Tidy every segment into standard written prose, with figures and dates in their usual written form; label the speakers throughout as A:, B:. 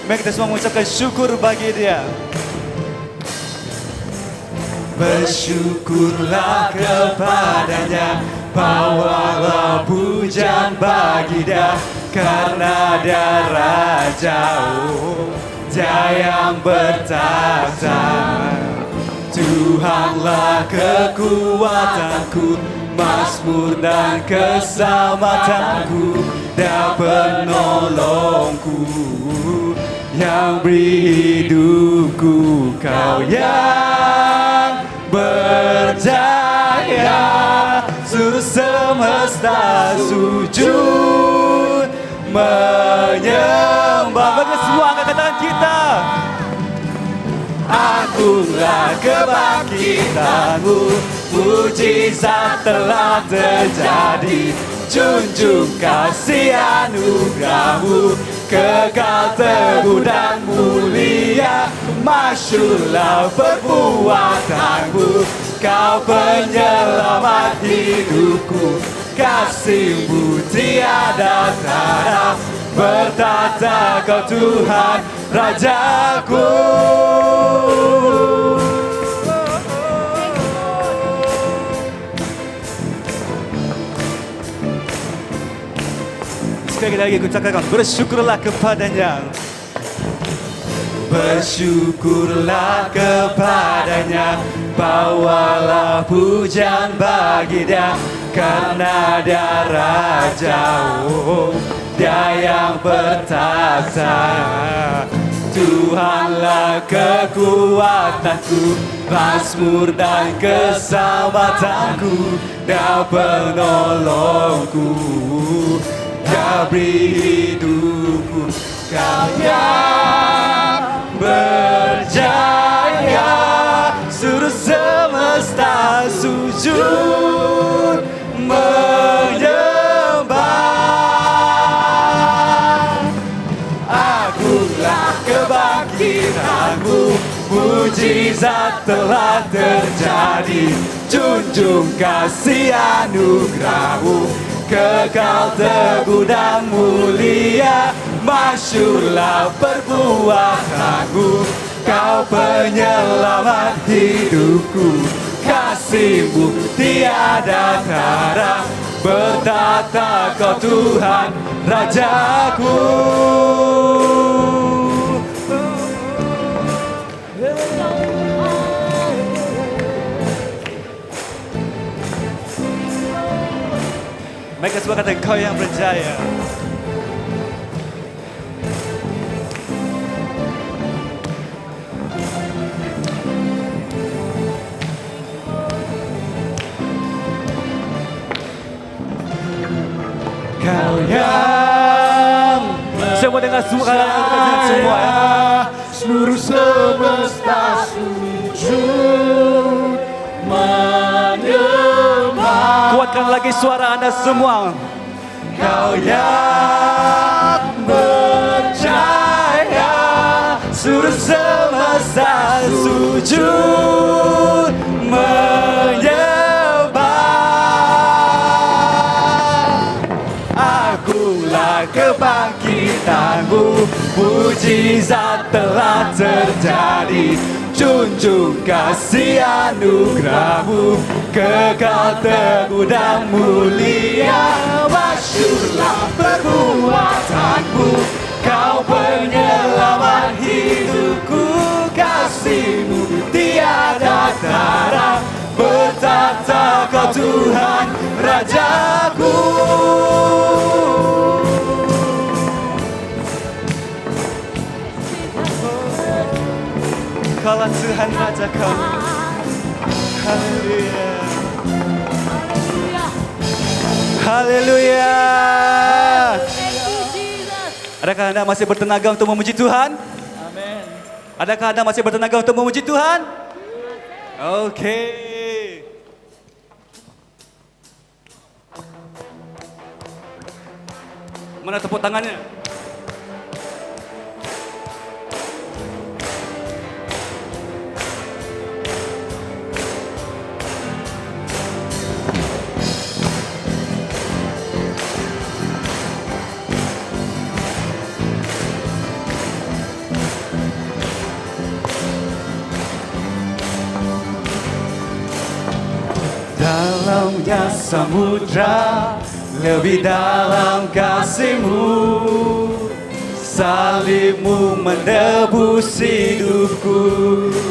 A: Mari kita semua mengucapkan syukur bagi Dia. Bersyukurlah kepadanya, bawalah pujian bagi Dia, karena Dia Raja, Dia yang bertahta. Tuhanlah kekuatanku, mazmur dan keselamatanku, Dia penolongku, yang beri hidupku. Kau yang berjaya, seluruh semesta sujud menyembah. Bagi semua angkat tangan kita. Agunglah kebangkitanmu, mujizat telah terjadi. Junjung kasih anugerahmu, kekal teguh dan mulia. Masyurlah perbuatanmu, Kau penyelamat hidupku. Kasih-Mu tiada tara, bertahta Kau Tuhan Rajaku. Sekali lagi aku cakapkan, bersyukurlah kepadanya. Bersyukurlah kepadanya, bawalah pujian bagi Dia, karena Dia Raja, Dia yang bertahta. Tuhanlah kekuatanku, mazmur dan keselamatanku, Dia penolongku, Dia beri hidupku. Kau yang berjaya, seluruh semesta sujud menyembah. Agunglah kebangkitanmu, mujizat telah terjadi. Junjung kasih anugerahmu, kekal teguh dan mulia. Masyurlah perbuatanmu, Kau penyelamat hidupku. Kasih-Mu tiada tara, bertahta Kau Tuhan Rajaku. Mereka semua kata Kau yang berjaya. Kau yang semua dengan suara semua ya.
B: Seluruh semesta sujud menyembah.
A: Kuatkan lagi suara Anda semua. Kau yang berjaya, seluruh semesta sujud menyembah. Agunglah kebangkitanmu, mujizat telah terjadi. Junjung kasih anugerahmu, kekal teguh dan mulia. Masyurlah perbuatanmu, Kau penyelamat hidupku. Kasih-Mu tiada tara, bertahta Kau Tuhan Rajaku. Kaulah Tuhan Raja kami. Haleluya. Haleluya. Adakah Anda masih bertenaga untuk memuji Tuhan?
B: Amin.
A: Adakah Anda masih bertenaga untuk memuji Tuhan? Oke. Mana tepuk tangannya? dalamnya samudra, lebih dalam kasih-Mu. Salib-Mu menebus hidupku.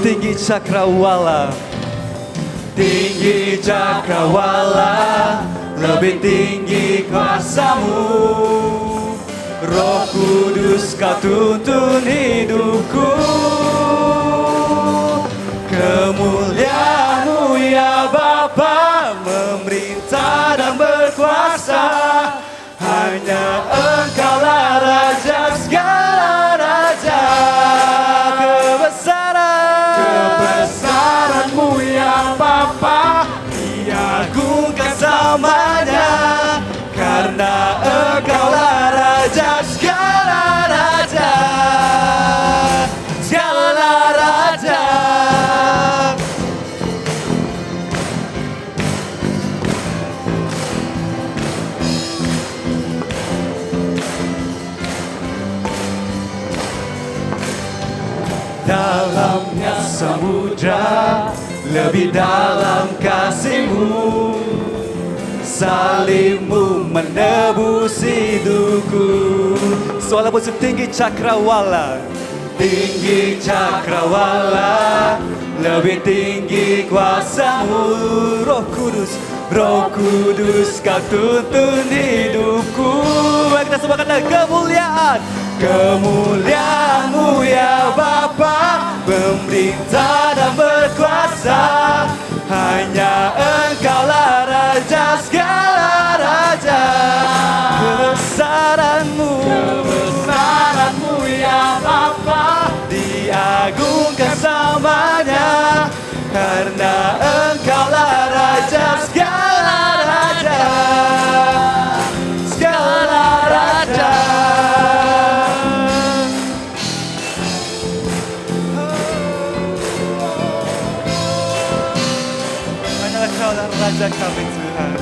A: Tinggi cakrawala, tinggi cakrawala, lebih tinggi kuasa-Mu. Roh Kudus Kau tuntun hidupku. Kemuliaan-Mu ya Bapa, memerintah dan berkuasa. Hanya Engkaulah Raja segala raja. Kebesaran-Mu ya Bapa, diagungkan selamanya. Karena Engkaulah Raja segala raja. Segala raja. Dalamnya samudra, lebih dalam kasih-Mu. Salib-Mu menebus hidupku. Walaupun setinggi cakrawala, tinggi cakrawala, lebih tinggi kuasa-Mu. Roh Kudus, Roh Kudus Kau tuntun hidupku. Mari kita semua kata kemuliaan. Kemuliaan-Mu ya Bapa, memerintah dan berkuasa. Hanya Engkaulah Raja segala raja. Kebesaran-Mu ya Bapa, diagungkan selamanya. Karena Engkaulah Raja segala raja. Segala raja. Hanyalah Kaulah Raja kami Tuhan.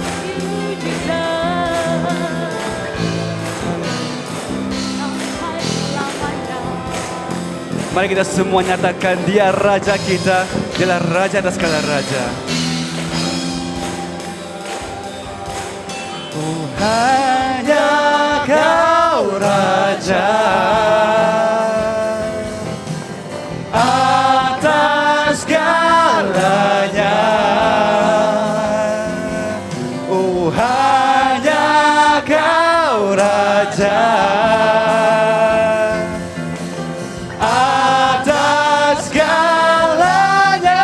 A: Mari kita semua nyatakan Dia Raja kita, Dialah Raja atas segala raja. Oh, hanya Kau Raja atas segalanya. Oh, hanya Kau Raja atas segalanya.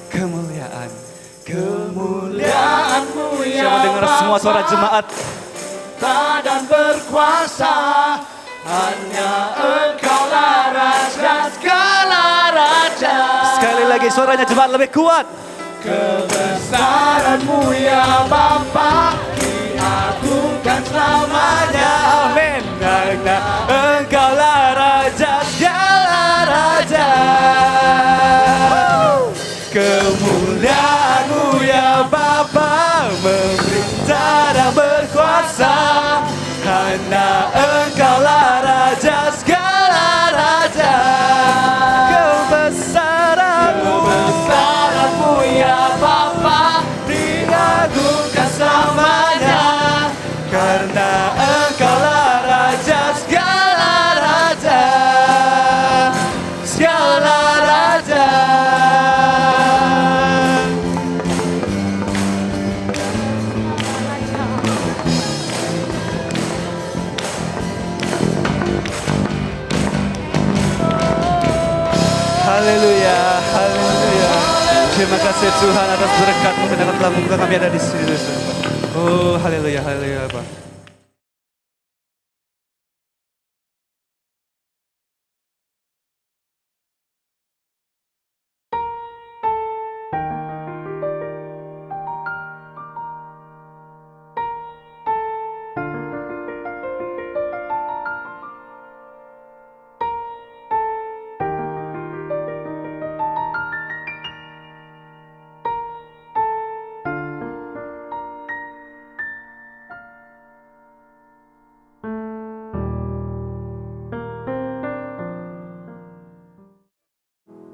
A: Kemuliaan, kemuliaan-Mu ya Bapa, dengar semua suara jemaat. Dan berkuasa, hanya Engkaulah Raja segala raja. Sekali lagi suaranya jemaat lebih kuat. Kebesaran-Mu ya Bapa, diagungkan selamanya. Amin. Karena Engkaulah Raja segala raja. Kemuliaan-Mu ya Bapa, memerintah dan berkuasa. Hanya Engkaulah Raja segala raja. Kebesaran-Mu ya Bapa, diagungkan selamanya. Karena Engkaulah Raja segala raja. Segala raja. Haleluya, haleluya. Terima kasih Tuhan atas berkat-Mu yang telah membuka kami ada di sini. Oh, haleluya, haleluya, Pak.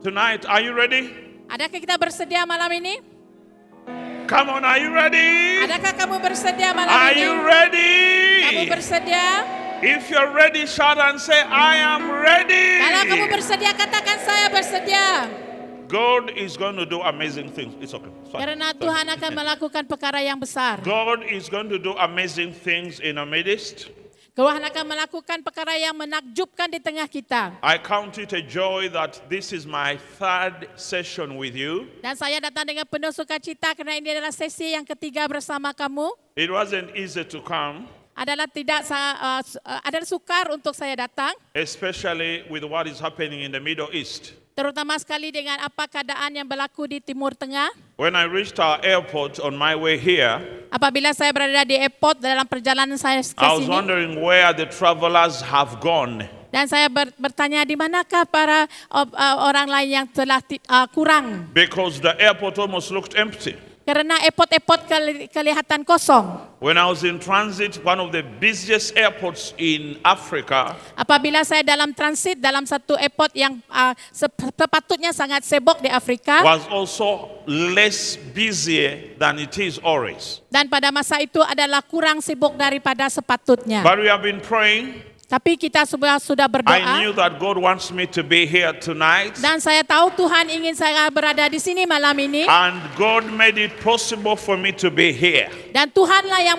C: Tonight, are you ready?
D: Adakah kita bersedia malam ini?
C: Come on, are you ready?
D: Adakah kamu bersedia malam
C: Are
D: ini?
C: you ready?
D: Kamu bersedia?
C: If you're ready, shout and say, I am ready.
D: Kalau kamu bersedia, katakan saya bersedia.
C: God is going to do amazing things. It's okay. It's fine.
D: Karena Tuhan akan melakukan perkara yang besar.
C: God is going to do amazing things in our midst.
D: Tuhan akan melakukan perkara yang menakjubkan di tengah kita.
C: I count it a joy that this is my third session with you.
D: Dan saya datang dengan penuh sukacita kerana ini adalah sesi yang ketiga bersama kamu.
C: It wasn't easy to come,
D: Adalah adalah sukar untuk saya datang,
C: especially with what is happening in the Middle East.
D: terutama sekali dengan apa keadaan yang berlaku di Timur Tengah.
C: When I reached our airport on my way here,
D: Apabila saya berada di airport dalam perjalanan saya ke
C: I was
D: sini,
C: wondering where the travelers have gone.
D: dan saya bertanya di manakah para orang lain yang telah kurang.
C: Because the airport almost looked empty.
D: Kerana airport kelihatan kosong.
C: When I was in transit, one of the busiest airports in Africa,
D: Apabila saya dalam transit dalam satu airport yang sepatutnya sangat sibuk di Afrika,
C: was also less busy than it is always.
D: dan pada masa itu adalah kurang sibuk daripada sepatutnya.
C: But we have been praying.
D: Tapi kita sudah
C: I
D: berdoa,
C: knew that God wants me to be here tonight.
D: dan saya tahu Tuhan ingin saya berada di sini malam ini,
C: And God made it possible for me to be here.
D: dan Tuhanlah yang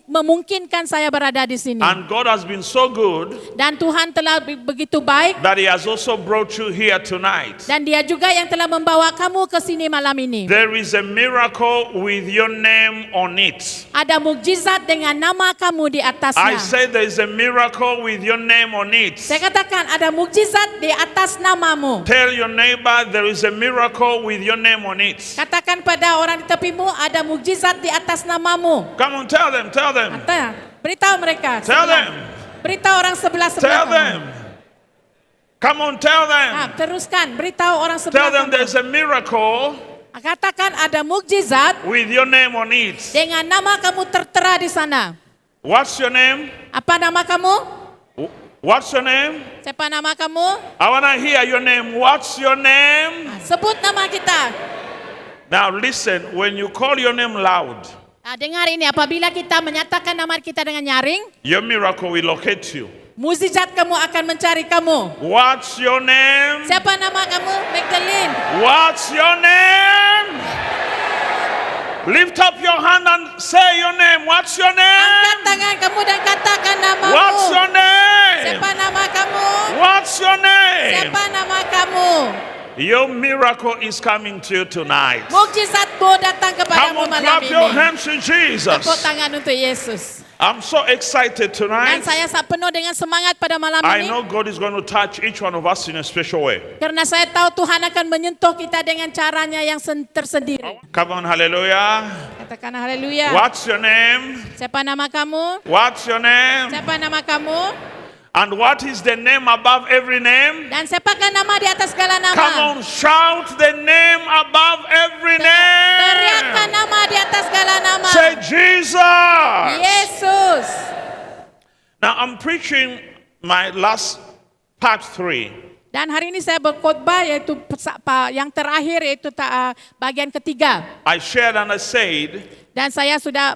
D: memungkinkan saya berada di sini.
C: And God has been so good
D: Dan Tuhan telah begitu baik,
C: that He has also brought you here tonight.
D: dan Dia juga yang telah membawa kamu ke sini malam ini.
C: There is a miracle with your name on it.
D: Ada mukjizat dengan nama kamu di
C: I
D: atasnya.
C: say there is a miracle with your name on it.
D: Saya katakan ada mukjizat di atas namamu.
C: Tell your neighbor there is a miracle with your name on it.
D: Katakan pada orang di tepimu, ada mukjizat di atas namamu.
C: Come on, tell them, tell them.
D: Kata, beritahu mereka.
C: Tell
D: sebelah.
C: them.
D: Beritahu orang sebelah
C: Tell them. Come on, tell them.
D: Teruskan, beritahu orang
C: Tell
D: sebelah
C: them
D: kamu.
C: there's a miracle
D: Katakan ada mukjizat
C: with your name on it.
D: dengan nama kamu tertera di sana.
C: What's your name?
D: Apa nama kamu?
C: What's your name?
D: Siapa nama kamu?
C: I want to hear your name. What's your name?
D: Sebut nama kita.
C: Now listen, when you call your name loud,
D: Dengar ini, apabila kita menyatakan nama kita dengan nyaring,
C: your miracle will locate you.
D: mukjizat kamu akan mencari kamu.
C: What's your name?
D: Siapa nama kamu? Magdalene.
C: What's your name? Lift up your hand and say your name. What's your
D: Angkat
C: name?
D: tangan kamu dan katakan namamu.
C: What's your name?
D: Siapa nama kamu?
C: What's your name?
D: Siapa nama kamu?
C: Your miracle is coming to you tonight.
D: Mukjizatmu datang
C: Come
D: kepadamu
C: on,
D: malam
C: clap your
D: ini.
C: hands to Jesus.
D: Tepuk tangan untuk Yesus.
C: I'm so excited
D: Dan
C: tonight.
D: saya penuh dengan semangat pada malam
C: I
D: ini.
C: know God is going to touch each one of us in a special way.
D: Karena saya tahu Tuhan akan menyentuh kita dengan caranya yang tersendiri.
C: Come on, hallelujah.
D: Katakan haleluya.
C: What's your name?
D: Siapa nama kamu?
C: What's your name?
D: Siapa nama kamu?
C: And what is the name above every name?
D: Dan siapakah nama di atas segala nama?
C: Come on, shout the name above every
D: Teriakkan
C: name.
D: nama di atas segala nama.
C: Say Jesus.
D: Yesus.
C: Now I'm preaching my last part 3.
D: Dan hari ini saya berkhotbah yaitu yang terakhir yaitu bagian ketiga.
C: I shared and I said
D: Dan saya sudah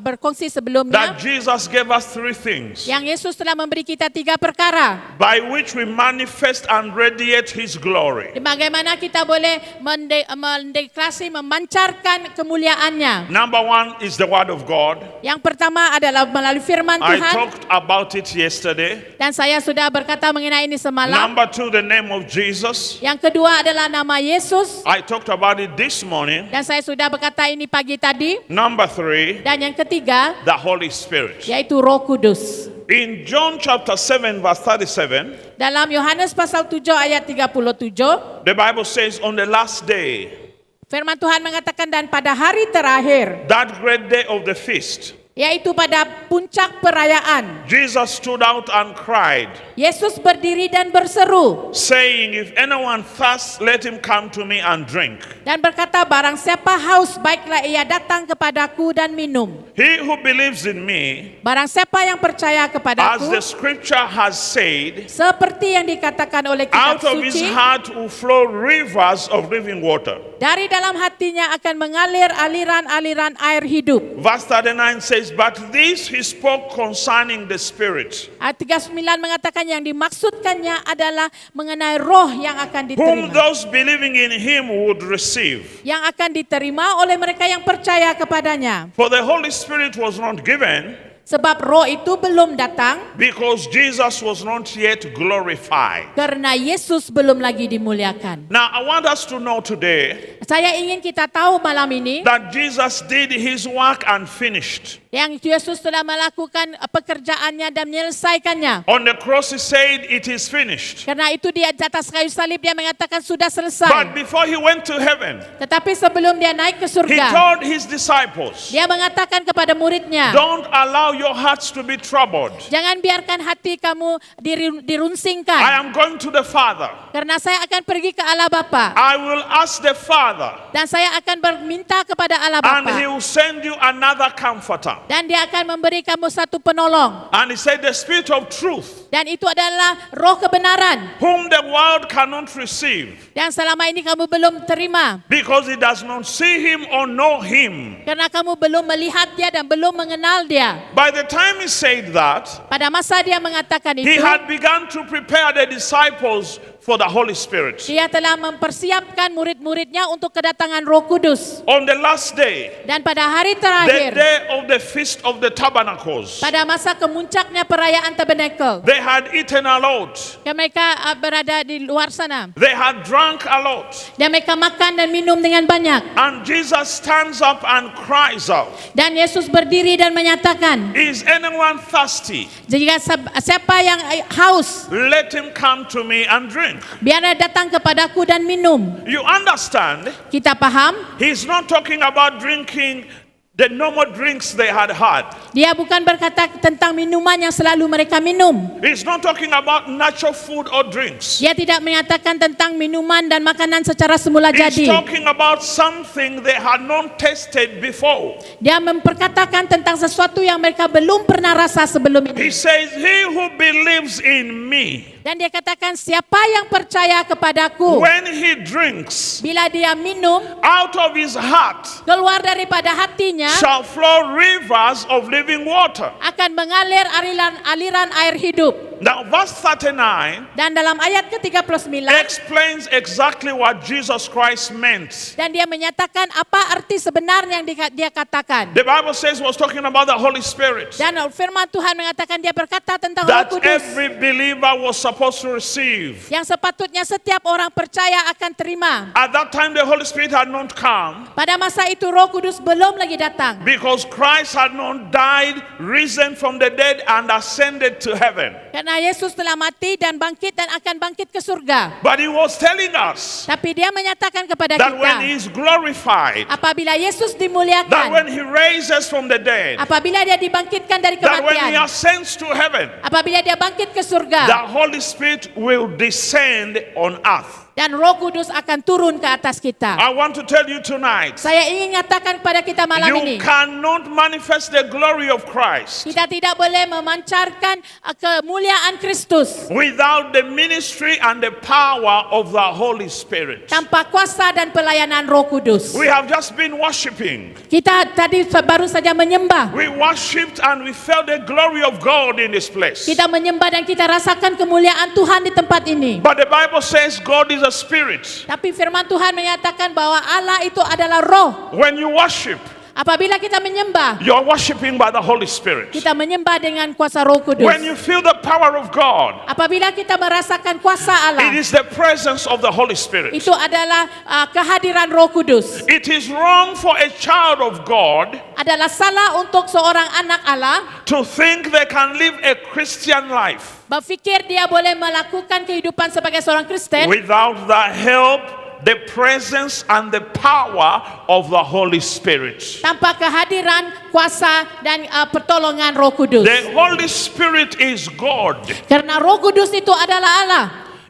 D: berkongsi sebelumnya
C: that Jesus gave us 3 things
D: yang Yesus telah memberi kita 3 perkara.
C: by which we manifest and radiate His glory.
D: Bagaimana kita boleh mendeklarasi, memancarkan kemuliaannya.
C: Number 1 is the Word of God.
D: Yang pertama adalah melalui firman
C: I
D: Tuhan.
C: talked about it yesterday.
D: Dan saya sudah berkata mengenai ini semalam.
C: Number 2, the name of Jesus.
D: Yang kedua adalah nama Yesus.
C: I talked about it this morning.
D: Dan saya sudah berkata ini pagi tadi.
C: Number 3,
D: Dan yang ketiga,
C: the Holy Spirit.
D: yaitu Roh Kudus.
C: In John chapter 7 verse 37,
D: Dalam Yohanes pasal 7 ayat 37,
C: the Bible says on the last day,
D: firman Tuhan mengatakan dan pada hari terakhir,
C: that great day of the feast,
D: yaitu pada puncak perayaan.
C: Jesus stood out and cried,
D: Yesus berdiri dan berseru
C: saying, "If anyone thirsts, let him come to me and drink.
D: dan berkata, barang siapa haus, baiklah ia datang kepadaku dan minum.
C: He who believes in me,
D: Barang siapa yang percaya
C: as
D: kepadaku,
C: the scripture has said,
D: seperti yang dikatakan oleh kitab
C: out of his
D: suci,
C: heart will flow rivers of living water."
D: dari dalam hatinya akan mengalir aliran-aliran air hidup.
C: Verse 39 says, "But this he spoke concerning the Spirit,
D: Ayat 39 mengatakan yang dimaksudkannya adalah mengenai roh yang akan
C: whom
D: diterima.
C: those believing in him would receive.
D: Yang akan diterima oleh mereka yang percaya kepadanya.
C: For the Holy Spirit was not given
D: Sebab roh itu belum datang
C: because Jesus was not yet glorified."
D: karena Yesus belum lagi dimuliakan.
C: Now, I want us to know today
D: Saya ingin kita tahu malam ini
C: that Jesus did his work and finished.
D: yang Yesus telah melakukan pekerjaannya dan menyelesaikannya.
C: On the cross, he said, "It is finished."
D: Karena itu di atas kayu salib dia mengatakan sudah
C: But
D: selesai.
C: before he went to heaven,
D: Tetapi sebelum dia naik ke
C: he
D: surga,
C: told his disciples,
D: dia mengatakan kepada muridnya,
C: "Don't allow your hearts to be troubled.
D: jangan biarkan hati kamu
C: I
D: dirunsingkan.
C: am going to the Father.
D: Karena saya akan pergi ke Allah Bapa.
C: I will ask the Father,
D: Dan saya akan berminta kepada Allah
C: and
D: Bapa.
C: he will send you another comforter."
D: Dan dia akan memberi kamu satu penolong.
C: And he said, "The Spirit of truth,
D: Dan itu adalah roh kebenaran.
C: whom the world cannot receive,
D: Yang selama ini kamu belum terima.
C: because it does not see him or know him."
D: Karena kamu belum melihat dia dan belum mengenal dia.
C: By the time he said that,
D: Pada masa dia mengatakan
C: he
D: itu,
C: had begun to prepare the disciples for the Holy Spirit.
D: dia telah mempersiapkan murid-muridnya untuk kedatangan Roh Kudus.
C: On the last day,
D: Dan pada hari
C: the
D: terakhir,
C: day of the Feast of the Tabernacles,
D: pada masa kemuncaknya perayaan Tabernakel,
C: they had eaten a lot.
D: mereka berada di luar sana.
C: They had drunk a lot.
D: Dan mereka makan dan minum dengan banyak.
C: And Jesus stands up and cries out,
D: Dan Yesus berdiri dan menyatakan,
C: "Is anyone thirsty?
D: jika siapa yang haus,
C: Let him come to me and drink."
D: biarlah datang kepadaku dan minum.
C: You understand?
D: Kita paham?
C: He's not talking about drinking the normal drinks they had had.
D: Dia bukan berkata tentang minuman yang selalu mereka minum.
C: He's not talking about natural food or drinks.
D: Dia tidak menyatakan tentang minuman dan makanan secara semula
C: He's
D: jadi.
C: talking about something they had not tasted before.
D: Dia memperkatakan tentang sesuatu yang mereka belum pernah rasa sebelum
C: He
D: ini.
C: says, "He who believes in me,
D: Dan dia katakan siapa yang percaya kepadaku,
C: when he drinks,
D: bila dia minum,
C: out of his heart
D: keluar daripada hatinya
C: shall flow rivers of living water."
D: akan mengalir aliran air hidup.
C: Now, verse 39
D: Dan dalam ayat ke-39,
C: explains exactly what Jesus Christ meant.
D: dan dia menyatakan apa arti sebenarnya yang dia katakan.
C: The Bible says he was talking about the Holy Spirit,
D: Dan firman Tuhan mengatakan dia berkata tentang Roh
C: that
D: Kudus
C: every believer was supposed to receive.
D: yang sepatutnya setiap orang percaya akan terima.
C: At that time, the Holy Spirit had not come
D: Pada masa itu Roh Kudus belum lagi datang.
C: because Christ had not died, risen from the dead, and ascended to heaven.
D: Karena Yesus telah mati dan bangkit dan akan bangkit ke surga.
C: But he was telling us
D: Tapi dia menyatakan kepada
C: that when he
D: kita,
C: is glorified,
D: apabila Yesus
C: that
D: dimuliakan,
C: when he raises from the dead,
D: apabila dia dibangkitkan dari
C: that when he
D: kematian,
C: ascends to heaven,
D: apabila dia bangkit ke
C: the
D: surga,
C: Holy Spirit will descend on earth.
D: dan Roh Kudus akan turun ke atas kita.
C: I want to tell you tonight,
D: Saya ingin katakan kepada kita malam
C: you
D: ini,
C: cannot manifest the glory of Christ
D: kita tidak boleh memancarkan kemuliaan Kristus
C: without the ministry and the power of the Holy Spirit.
D: tanpa kuasa dan pelayanan Roh Kudus.
C: We have just been worshiping.
D: Kita tadi baru saja menyembah.
C: We worshipped and we felt the glory of God in this place.
D: Kita menyembah dan kita rasakan kemuliaan Tuhan di tempat ini.
C: But the Bible says God is a spirit.
D: Tapi firman Tuhan menyatakan bahwa Allah itu adalah roh.
C: When you worship,
D: Apabila kita menyembah,
C: you're worshiping by the Holy Spirit.
D: kita menyembah dengan kuasa Roh Kudus.
C: When you feel the power of God,
D: Apabila kita merasakan kuasa
C: it
D: Allah,
C: is the presence of the Holy Spirit.
D: itu adalah kehadiran Roh Kudus.
C: It is wrong for a child of God
D: Adalah salah untuk seorang anak Allah
C: to think they can live a Christian life
D: berfikir dia boleh melakukan kehidupan sebagai seorang Kristen
C: without the help the presence and the power of the Holy Spirit.
D: Tanpa kehadiran, kuasa dan pertolongan Roh Kudus.
C: The Holy Spirit is God.
D: Karena Roh Kudus itu adalah Allah.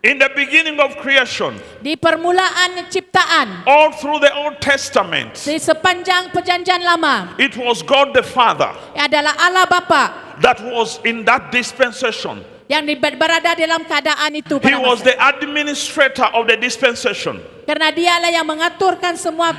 C: In the beginning of creation,
D: Di permulaan ciptaan,
C: all through the Old Testament,
D: di sepanjang perjanjian lama,
C: it was God the Father
D: adalah Allah Bapa
C: that was in that dispensation.
D: yang berada dalam keadaan itu
C: He
D: pada
C: was
D: masa.
C: the administrator of the dispensation.
D: Karena dialah yang mengaturkan semua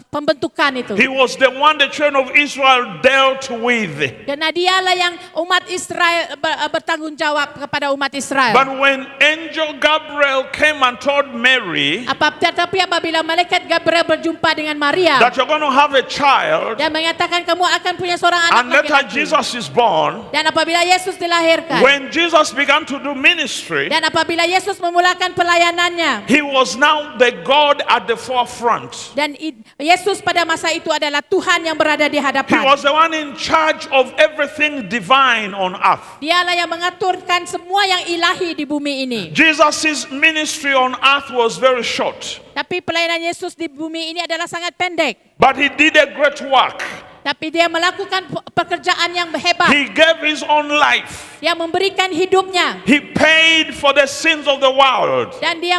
D: pembentukan itu.
C: He was the one the children of Israel dealt with.
D: Karena dialah yang umat Israel bertanggung jawab kepada umat Israel.
C: But when angel Gabriel came and told Mary
D: Tetapi apabila malaikat Gabriel berjumpa dengan Maria
C: that you're going to have a child,
D: dan mengatakan kamu akan punya seorang
C: and
D: anak
C: later
D: laki-laki.
C: Jesus is born,
D: Dan apabila Yesus dilahirkan
C: when Jesus began to do ministry,
D: dan apabila Yesus memulakan pelayanannya
C: he was now the God at the forefront.
D: dan Yesus pada masa itu adalah Tuhan yang berada di
C: He
D: hadapan.
C: was the one in charge of everything divine on earth.
D: Dialah yang mengaturkan semua yang ilahi di bumi ini.
C: Jesus' ministry on earth was very short,
D: Tapi pelayanan Yesus di bumi ini adalah sangat pendek.
C: but he did a great work.
D: Tapi dia melakukan pekerjaan yang hebat.
C: He gave his own life.
D: Dia memberikan hidupnya
C: He paid for the sins of the world.
D: dan dia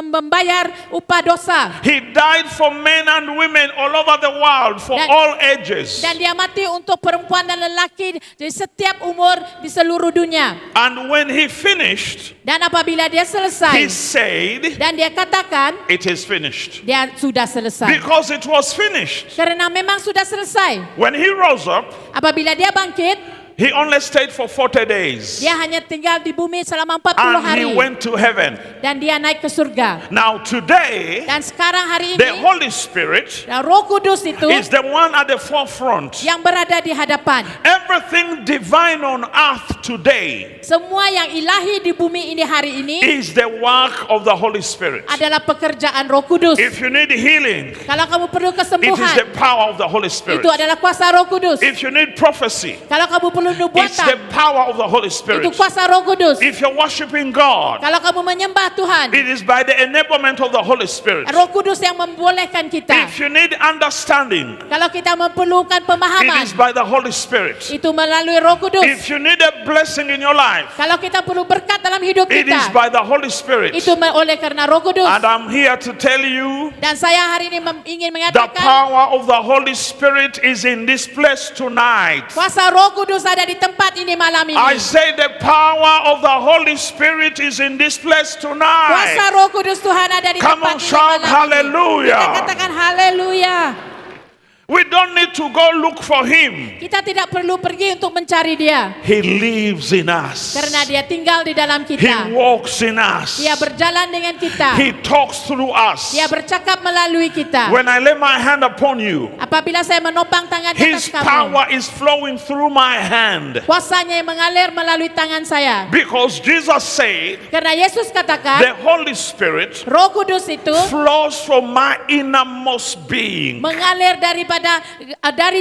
D: membayar upah dosa.
C: He died for men and women all over the world for all ages.
D: Dan dia mati untuk perempuan dan lelaki di setiap umur di seluruh dunia.
C: And when he finished,
D: Dan apabila dia
C: he
D: selesai
C: said,
D: dan dia katakan
C: it is finished.
D: dia sudah selesai.
C: Because it was finished.
D: Karena memang sudah selesai.
C: When he rose up,
D: Apabila dia bangkit,
C: he only stayed for 40 days.
D: dia hanya tinggal di bumi selama 40
C: And
D: hari.
C: he went to heaven.
D: Dan dia naik ke surga.
C: Now today,
D: Dan sekarang hari
C: the
D: ini,
C: Holy Spirit
D: Roh Kudus itu
C: is the one at the forefront.
D: yang berada di hadapan.
C: Everything divine on earth today
D: Semua yang ilahi di bumi ini hari ini
C: is the work of the Holy Spirit.
D: adalah pekerjaan Roh Kudus.
C: If you need healing,
D: Kalau kamu perlu
C: it is
D: kesembuhan,
C: the power of the Holy Spirit.
D: itu adalah kuasa Roh Kudus.
C: If you need prophecy,
D: Kalau kamu perlu
C: it's the
D: nubuatan,
C: power of the Holy
D: itu
C: Spirit.
D: kuasa Roh Kudus.
C: If you're worshiping God,
D: Kalau kamu menyembah Tuhan,
C: it is by the enablement of the Holy Spirit.
D: Roh Kudus yang membolehkan kita.
C: If you need understanding,
D: Kalau kita memerlukan
C: it
D: pemahaman,
C: is by the Holy Spirit.
D: itu melalui Roh Kudus.
C: If you need a blessing in your life,
D: Kalau kita perlu berkat dalam hidup
C: it is
D: kita,
C: by the Holy Spirit.
D: itu oleh karena Roh Kudus.
C: And I'm here to tell you,
D: Dan saya hari ini ingin
C: the
D: mengatakan,
C: power of the Holy Spirit is in this place tonight.
D: kuasa Roh Kudus ada di tempat ini malam ini.
C: I say the power of the Holy Spirit is in this place
D: Kuasa
C: tonight.
D: Roh Kudus Tuhan ada di
C: Come
D: tempat
C: on,
D: ini
C: shout
D: malam
C: hallelujah.
D: ini. Kita katakan haleluya.
C: We don't need to go look for him.
D: Kita tidak perlu pergi untuk mencari dia.
C: He lives in us.
D: Karena dia tinggal di dalam
C: He
D: kita.
C: walks in us.
D: Dia berjalan dengan kita.
C: He talks through us.
D: Dia bercakap melalui kita.
C: When I lay my hand upon you,
D: Apabila saya menopang tangan di
C: his
D: atas kamu,
C: power is flowing through my hand.
D: kuasanya yang mengalir melalui tangan saya.
C: Because Jesus said,
D: Karena Yesus
C: the
D: katakan,
C: Holy Spirit
D: Roh Kudus itu
C: flows from my innermost being.
D: mengalir dari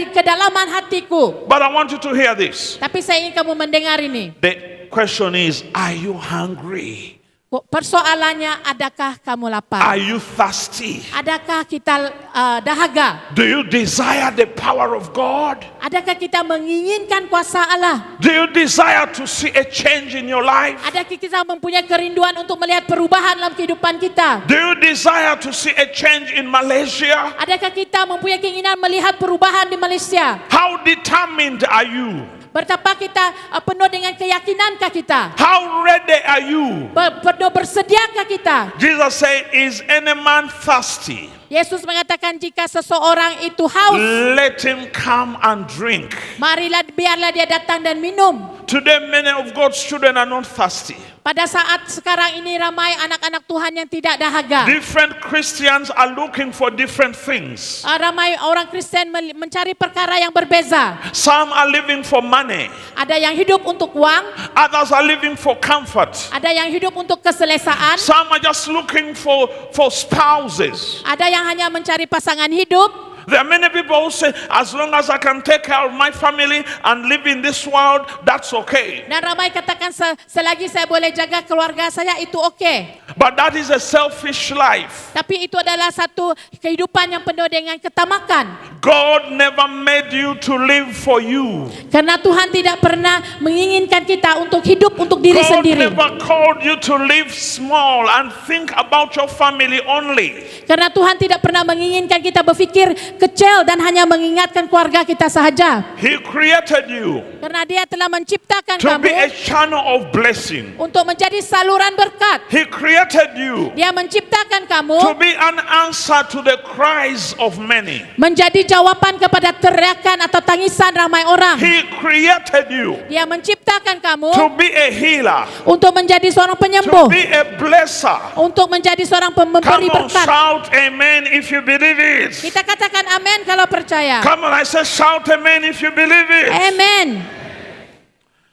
D: kedalaman hatiku.
C: But I want you to hear this.
D: Tapi saya ingin kamu mendengar ini.
C: The question is, are you hungry?
D: Persoalannya, adakah kamu lapar?
C: Are you thirsty?
D: Adakah kita dahaga?
C: Do you desire the power of God?
D: Adakah kita menginginkan kuasa Allah?
C: Do you desire to see a change in your life?
D: Adakah kita mempunyai kerinduan untuk melihat perubahan dalam kehidupan kita?
C: Do you desire to see a change in Malaysia?
D: Adakah kita mempunyai keinginan melihat perubahan di Malaysia?
C: How determined are you?
D: Betapa kita penuh dengan keyakinankah kita?
C: How ready are you?
D: Penuh bersediakah kita?
C: Jesus said, is any man thirsty?
D: Yesus mengatakan jika seseorang itu haus,
C: Let him come and drink.
D: marilah biarlah dia datang dan minum.
C: Today, many of God's children are not thirsty.
D: Pada saat sekarang ini ramai anak-anak Tuhan yang tidak dahaga.
C: Different Christians are looking for different things.
D: Ramai orang Kristen mencari perkara yang berbeza.
C: Some are living for money.
D: Ada yang hidup untuk uang,
C: Others are living for comfort.
D: ada yang hidup untuk keselesaan,
C: Some are just looking for spouses.
D: ada yang hanya mencari pasangan hidup.
C: There are many people who say, as long as I can take care of my family and live in this world, that's okay.
D: Dan ramai katakan selagi saya boleh jaga keluarga saya itu okey.
C: But that is a selfish life.
D: Tapi itu adalah satu kehidupan yang penuh dengan ketamakan.
C: God never made you to live for you.
D: Karena Tuhan tidak pernah menginginkan kita untuk hidup untuk diri
C: God
D: sendiri.
C: never called you to live small and think about your family only.
D: Karena Tuhan tidak pernah menginginkan kita berfikir kecil dan hanya mengingatkan keluarga kita sahaja.
C: He created you
D: Karena Dia telah menciptakan
C: to be a
D: kamu
C: channel of blessing.
D: untuk menjadi saluran berkat.
C: He created you
D: Dia menciptakan kamu
C: to be an answer to the cries of many.
D: menjadi jawaban kepada teriakan atau tangisan ramai orang.
C: He created you
D: Dia menciptakan kamu
C: to be a healer,
D: untuk menjadi seorang
C: to
D: penyembuh,
C: be a blesser.
D: untuk menjadi seorang
C: Come
D: pemberi
C: on,
D: berkat.
C: shout amen if you believe it.
D: Kita katakan amin kalau percaya.
C: Come on, I said shout amen if you believe it.
D: Amen.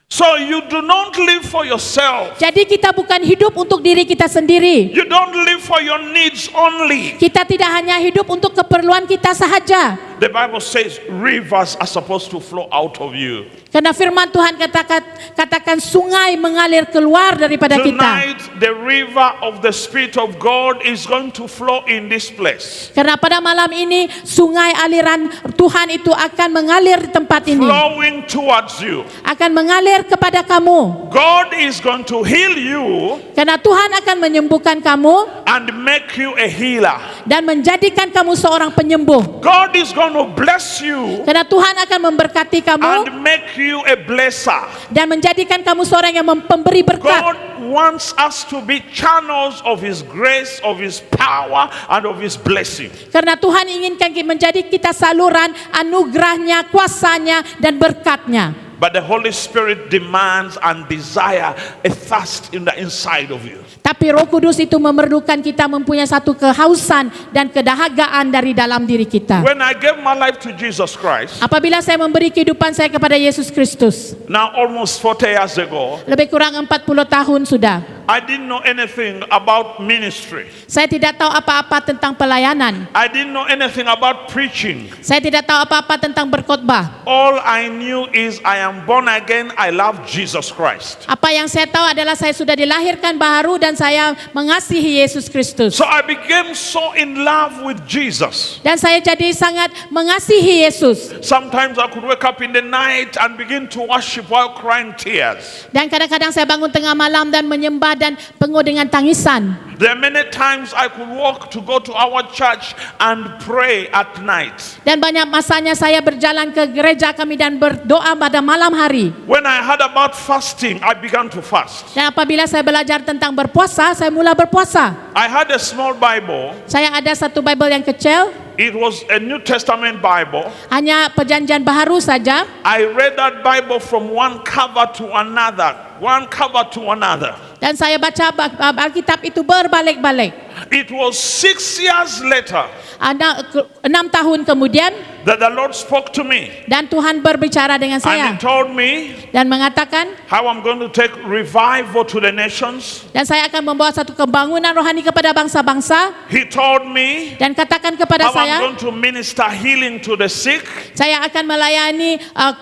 C: So you do not live for yourself.
D: Jadi kita bukan hidup untuk diri kita sendiri.
C: You don't live for your needs only.
D: Kita tidak hanya hidup untuk keperluan kita sahaja.
C: The Bible says rivers are supposed to flow out of you.
D: Karena firman Tuhan katakan sungai mengalir keluar daripada kita.
C: Tonight, the river of the Spirit of God is going to flow in this place.
D: Karena pada malam ini sungai aliran Tuhan itu akan mengalir di tempat ini.
C: Flowing towards you.
D: Akan mengalir kepada kamu.
C: God is going to heal you
D: Karena Tuhan akan menyembuhkan kamu
C: and make you a healer.
D: dan menjadikan kamu seorang penyembuh.
C: God is going to bless you
D: Karena Tuhan akan memberkati kamu
C: and make you a blesser.
D: dan menjadikan kamu seorang yang pemberi berkat.
C: God wants us to be channels of His grace, of His power, and of His blessing.
D: Karena Tuhan inginkan menjadi kita saluran anugerahnya, kuasanya, dan berkatnya.
C: But the Holy Spirit demands and desire a thirst in the inside of you.
D: Tapi Roh Kudus itu memerlukan kita mempunyai satu kehausan dan kedahagaan dari dalam diri kita.
C: When I gave my life to Jesus Christ,
D: Apabila saya memberi kehidupan saya kepada Yesus Kristus,
C: now almost 40 years ago,
D: lebih kurang 40 tahun sudah,
C: I didn't know anything about ministry.
D: saya tidak tahu apa-apa tentang pelayanan.
C: I didn't know anything about preaching.
D: Saya tidak tahu apa-apa tentang berkhotbah.
C: All I knew is I am born again. I love Jesus Christ.
D: Apa yang saya tahu adalah saya sudah dilahirkan baru dan saya mengasihi Yesus Kristus.
C: So I became so in love with Jesus.
D: Dan saya jadi sangat mengasihi Yesus.
C: Sometimes I could wake up in the night and begin to worship while crying tears.
D: Dan kadang-kadang saya bangun tengah malam dan menyembah dan penuh dengan tangisan.
C: There are many times I could walk to go to our church and pray at night.
D: Dan banyak masanya saya berjalan ke gereja kami dan berdoa pada malam hari.
C: When I heard about fasting, I began to fast.
D: Dan apabila saya belajar tentang berpuasa, saya mula berpuasa.
C: I had a small Bible.
D: Saya ada satu Bible yang kecil,
C: It was a New Testament Bible.
D: hanya perjanjian baru saja.
C: I read that Bible from one cover to another, one cover to another.
D: Dan saya baca Alkitab itu berbalik-balik.
C: It was 6 years later
D: Ada 6 tahun kemudian
C: that the Lord spoke to me.
D: dan Tuhan berbicara dengan
C: And
D: saya
C: He told me
D: dan mengatakan,
C: how I'm going to take revival to the nations.
D: dan saya akan membawa satu pembangunan rohani kepada bangsa-bangsa.
C: He told me
D: Dan katakan kepada
C: how I'm
D: saya,
C: going to minister healing to the sick.
D: saya akan melayani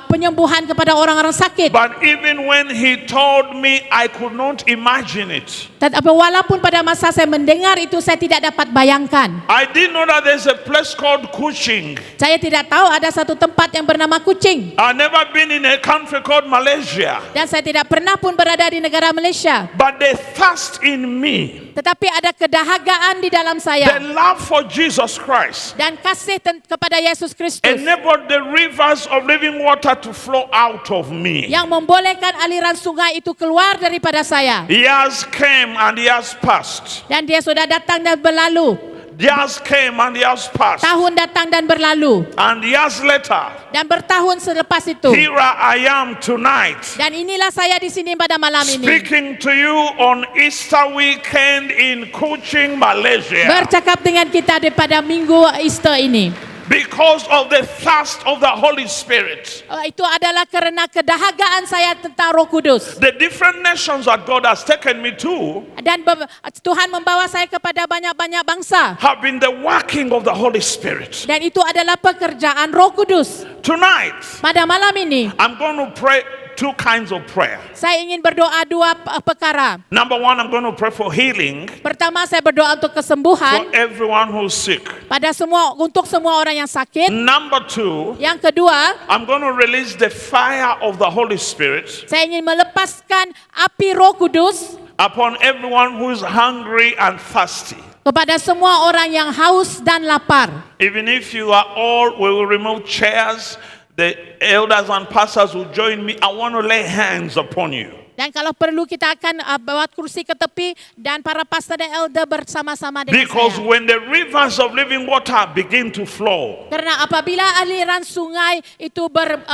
D: penyembuhan kepada orang-orang sakit.
C: But even when He told me, I could not imagine it.
D: Tetapi walaupun pada masa saya mendengar itu, saya tidak dapat bayangkan.
C: I didn't know that there's a place called Kuching.
D: Saya tidak tahu ada satu tempat yang bernama Kuching.
C: I've never been in a country called Malaysia.
D: Dan saya tidak pernah pun berada di negara Malaysia.
C: But the thirst in me,
D: Tetapi ada kedahagaan di dalam
C: the
D: saya.
C: love for Jesus Christ,
D: Dan kasih kepada Yesus Kristus.
C: enabled the rivers of living water to flow out of me.
D: Yang membolehkan aliran sungai itu keluar daripada saya.
C: Years came and years passed.
D: Dan dia sudah datang dan berlalu.
C: Years came and years passed.
D: Tahun datang dan berlalu.
C: And years later,
D: Dan bertahun selepas itu.
C: here I am tonight,
D: Dan inilah saya di sini pada malam ini.
C: speaking to you on Easter weekend in Kuching, Malaysia.
D: Bercakap dengan kita pada minggu Easter ini.
C: Because of the thirst of the Holy Spirit.
D: Itu adalah karena kedahagaan saya tentang Roh Kudus.
C: The different nations that God has taken me to
D: Dan Tuhan membawa saya kepada banyak-banyak bangsa.
C: have been the working of the Holy Spirit.
D: Dan itu adalah pekerjaan Roh Kudus.
C: Tonight,
D: Pada malam ini,
C: I'm going to pray two kinds of prayer.
D: saya ingin berdoa dua perkara.
C: Number one, I'm going to pray for healing
D: Pertama, saya berdoa untuk
C: for
D: kesembuhan
C: everyone who's sick.
D: untuk semua orang yang sakit.
C: Number two,
D: Yang kedua,
C: I'm going to release the fire of the Holy Spirit
D: saya ingin melepaskan api Roh Kudus
C: upon everyone who is hungry and thirsty.
D: kepada semua orang yang haus dan lapar.
C: Even if you are all, we will remove chairs. The elders and pastors will join me. I want to lay hands upon you.
D: Dan kalau perlu kita akan bawa kursi ke tepi dan para pastor dan elder bersama-sama dengan
C: Because
D: saya.
C: when the rivers of living water begin to flow,
D: Karena apabila aliran sungai itu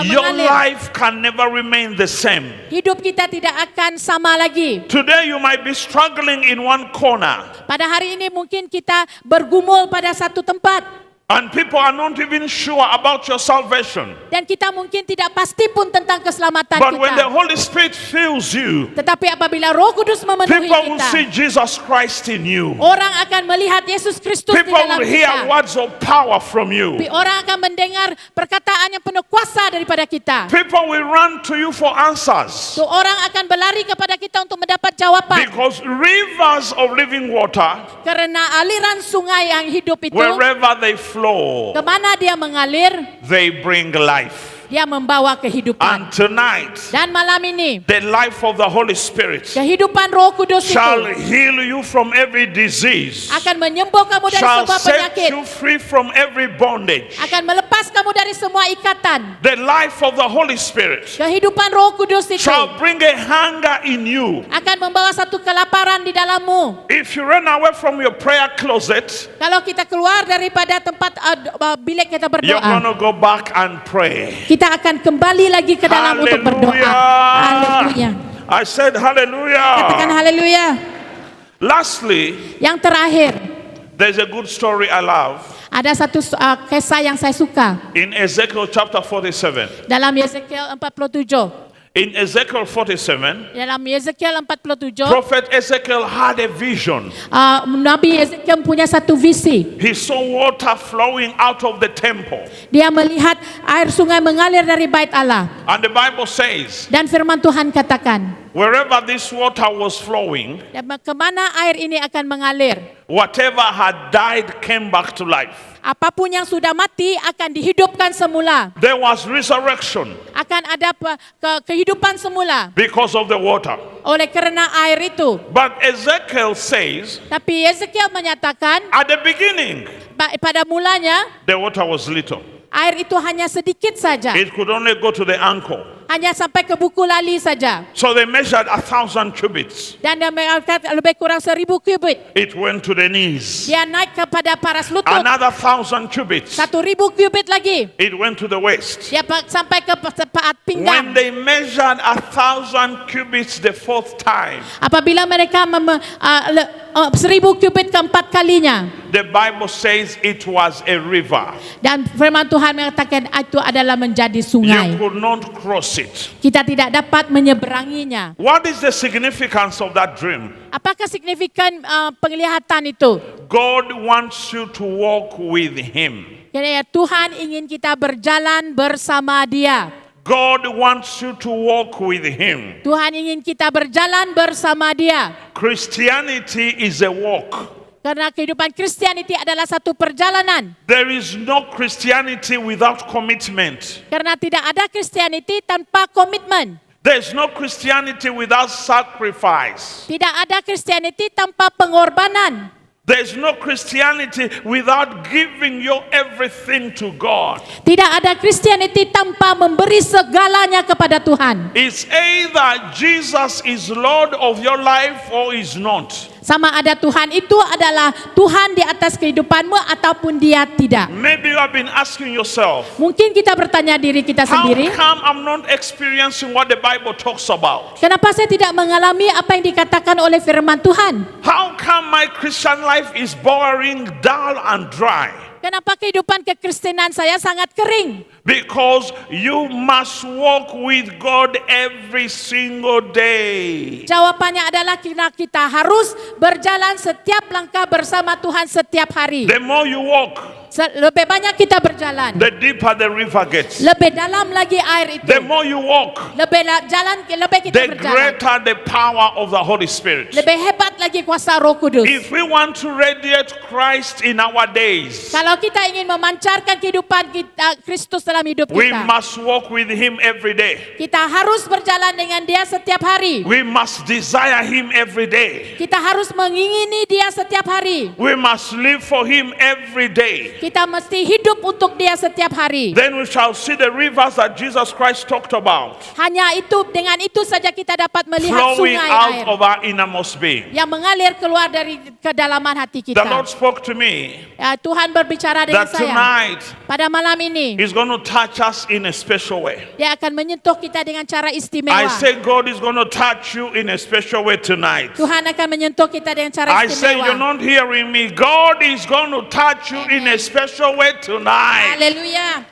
C: your
D: mengalir,
C: life can never remain the same.
D: hidup kita tidak akan sama lagi.
C: Today you might be struggling in one corner,
D: Pada hari ini mungkin kita bergumul pada satu tempat.
C: and people are not even sure about your salvation.
D: Dan kita mungkin tidak pasti pun tentang keselamatan
C: But when the
D: kita.
C: Holy Spirit fills you,
D: Tetapi apabila Roh Kudus memenuhi
C: people will
D: kita,
C: see Jesus Christ in you.
D: orang akan melihat Yesus Kristus di
C: People
D: dalam
C: will hear
D: kita.
C: words of power from you.
D: Orang akan mendengar perkataan yang penuh kuasa daripada kita.
C: People will run to you for answers.
D: So, orang akan berlari kepada kita untuk mendapat jawaban.
C: Because rivers of living water,
D: Karena aliran sungai yang hidup itu,
C: wherever they flow,
D: kemana dia mengalir,
C: they bring life.
D: dia membawa kehidupan.
C: And tonight,
D: Dan malam ini,
C: the life of the Holy Spirit
D: kehidupan Roh Kudus
C: shall
D: itu
C: heal you from every disease,
D: akan menyembuh kamu dari
C: shall
D: semua
C: set
D: penyakit,
C: you free from every bondage.
D: akan melepas kamu dari semua ikatan.
C: The life of the Holy Spirit
D: Kehidupan Roh Kudus itu
C: shall bring a hunger in you.
D: akan membawa satu kelaparan di dalammu.
C: If you run away from your prayer closet,
D: Kalau kita keluar daripada tempat bilik kita
C: you're going
D: berdoa,
C: to go back and pray.
D: kita akan kembali lagi ke dalam untuk berdoa. Haleluya.
C: I said
D: Katakan
C: hallelujah.
D: haleluya.
C: Lastly,
D: Yang terakhir,
C: there's a good story I love
D: ada satu kisah yang saya suka
C: in Ezekiel chapter 47.
D: dalam Yeskiel 47.
C: In Ezekiel 47,
D: Dalam Yeskiel 47,
C: Prophet Ezekiel had a vision.
D: Nabi Yeskiel punya satu visi.
C: He saw water flowing out of the temple.
D: Dia melihat air sungai mengalir dari bait Allah.
C: And the Bible says,
D: Dan firman Tuhan katakan,
C: wherever this water was flowing,
D: kemana air ini akan mengalir?
C: whatever had died came back to life.
D: Apapun yang sudah mati akan dihidupkan semula.
C: There was resurrection
D: Akan ada kehidupan semula
C: because of the water.
D: oleh kerana air itu.
C: But Ezekiel says,
D: Tapi Yeskiel menyatakan
C: at the beginning,
D: pada mulanya
C: the water was little.
D: air itu hanya sedikit saja.
C: It could only go to the ankle.
D: Hanya sampai ke buku lali saja.
C: So they measured 1,000 cubits.
D: Dan dia mengangkat lebih kurang 1,000 kubit.
C: It went to the knees.
D: Dia naik kepada paras lutut.
C: Another 1,000 cubits.
D: 1,000 kubit lagi.
C: It went to the waist.
D: Dia sampai ke paat
C: When
D: pinggang.
C: they measured 1,000 cubits the fourth time,
D: Apabila mereka 1,000 kubit keempat kalinya.
C: the Bible says it was a river.
D: Dan firman Tuhan mengatakan itu adalah menjadi
C: You
D: sungai.
C: could not cross it.
D: Kita tidak dapat menyeberanginya.
C: What is the significance of that dream?
D: Apakah signifikan penglihatan itu?
C: God wants you to walk with Him.
D: Jadi Tuhan ingin kita berjalan bersama Dia.
C: God wants you to walk with Him.
D: Tuhan ingin kita berjalan bersama Dia.
C: Christianity is a walk.
D: Karena kehidupan Kristianiti adalah satu perjalanan.
C: There is no Christianity without commitment.
D: Karena tidak ada Kristianiti tanpa komitmen.
C: There's no Christianity without sacrifice.
D: Tidak ada Kristianiti tanpa pengorbanan.
C: There's no Christianity without giving your everything to God.
D: Tidak ada Kristianiti tanpa memberi segalanya kepada Tuhan.
C: It's either Jesus is Lord of your life or is not.
D: Sama ada Tuhan itu adalah Tuhan di atas kehidupanmu ataupun Dia tidak.
C: Maybe you have been asking yourself,
D: Mungkin kita bertanya diri kita
C: how
D: sendiri,
C: come I'm not experiencing what the Bible talks about?
D: kenapa saya tidak mengalami apa yang dikatakan oleh firman Tuhan?
C: How come my Christian life is boring, dull, and dry?
D: Kenapa kehidupan kekristenan saya sangat kering?
C: Because you must walk with God every single day.
D: Jawabannya adalah kita harus berjalan setiap langkah bersama Tuhan setiap hari.
C: The more you walk,
D: Lebih banyak kita berjalan,
C: the deeper the river gets.
D: lebih dalam lagi air itu.
C: The more you walk,
D: Lebih kita
C: the
D: berjalan,
C: greater the power of the Holy Spirit.
D: lebih hebat lagi kuasa Roh Kudus.
C: If we want to radiate Christ in our days,
D: Kalau kita ingin memancarkan kehidupan kita, Kristus dalam hidup
C: we
D: kita,
C: must walk with Him every day.
D: kita harus berjalan dengan Dia setiap hari.
C: We must desire Him every day.
D: Kita harus mengingini Dia setiap hari.
C: We must live for Him every day.
D: Kita mesti hidup untuk Dia setiap hari.
C: Then we shall see the rivers that Jesus Christ talked about
D: Hanya itu, dengan itu saja kita dapat melihat
C: flowing
D: sungai
C: out
D: air
C: of our innermost being.
D: yang mengalir keluar dari kedalaman hati
C: The
D: kita.
C: Lord spoke to me
D: Ya, Tuhan berbicara dengan
C: that
D: saya.
C: tonight
D: Pada malam ini,
C: He's going to touch us in a special way.
D: Dia akan menyentuh kita dengan cara istimewa.
C: I say God is going to touch you in a special way tonight.
D: Tuhan akan menyentuh kita dengan cara
C: I say you're
D: istimewa.
C: not hearing me. God is going to touch you in a special way tonight.
D: Haleluya.